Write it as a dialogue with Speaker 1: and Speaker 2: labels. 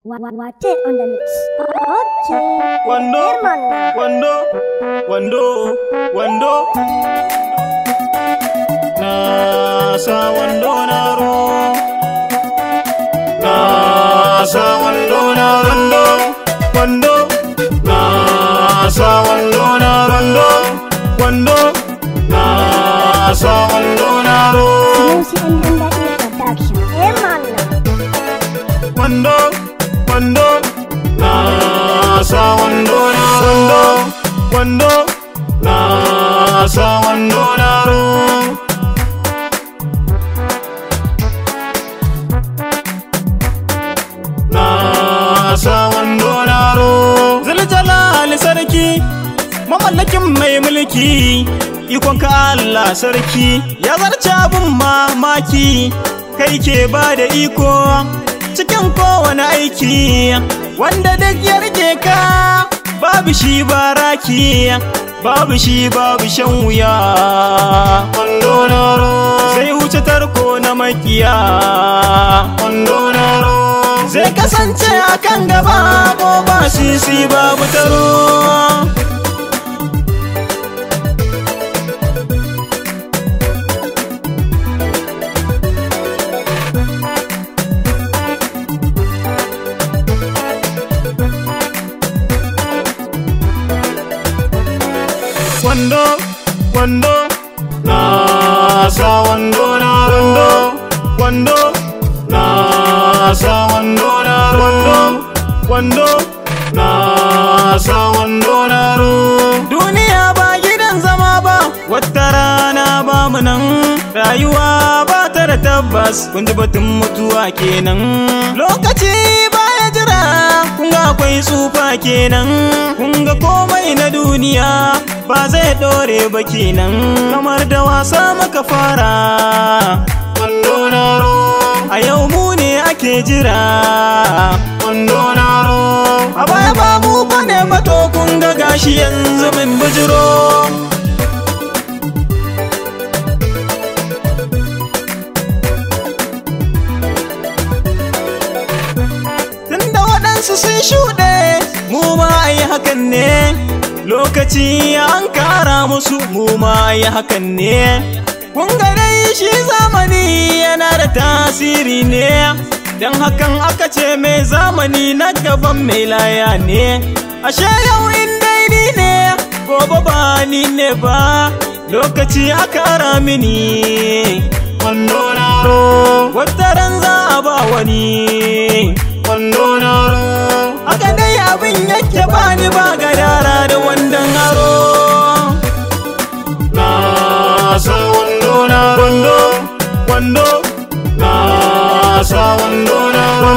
Speaker 1: Watch it on the mix. Okay.
Speaker 2: Wando, Nasa wando naro. Nasa wando naro. Nasa wando naro. Nasa wando naro.
Speaker 1: Music and Bunda Production.
Speaker 2: Wando, nasa wando naro. Nasa wando naro. Nasa wando naro. Zuljalal sarki, mamallakin mai mulki, ikonka Allah sarki, ya zarce abun mamaki, kai ke bada iko cikin kowane aiki, wanda duk ya rike ka babu shi baraki, babu shi babu shan wuya. Wando naro zai wuce tarko na makiya. Wando naro zai kasance akan gaba ko ba sisi babu taro. Wando, nasa wando naro. Nasa wando naro. Nasa wando naro. Duniya ba gidan zama ba, wata rana ba mu nan. Rayuwa ba ta da tabbas, kun ji batun mutuwa kenan. Lokaci baya jira, kun ga akwai tsufa kenan. Kun ga komai na duniya ba zai dore ba kenan, kamar da wasa maka fara. Wando naro a yau mu ne ake jira. Wando naro a baya ba mu bane ba, to kun ga gashi yanzu min bijiro. Tunda waɗansu sun shuɗe, mu ma ai hakan ne. Lokaci an kara musu, mu ma yi hakan ne. Kun ga dai shi zamani yana da tasiri ne, don hakan aka ce mai zamani na gaban mai laya ne. Ashe yau in dai ni ne, gobe ba ni ne ba, lokaci aka kara mini. Wando naro wata ran za a ba wani. Wando naro haka dai abin yake, bani ba gadara da wandan aro. Nasa wando naro. Nasa wando naro.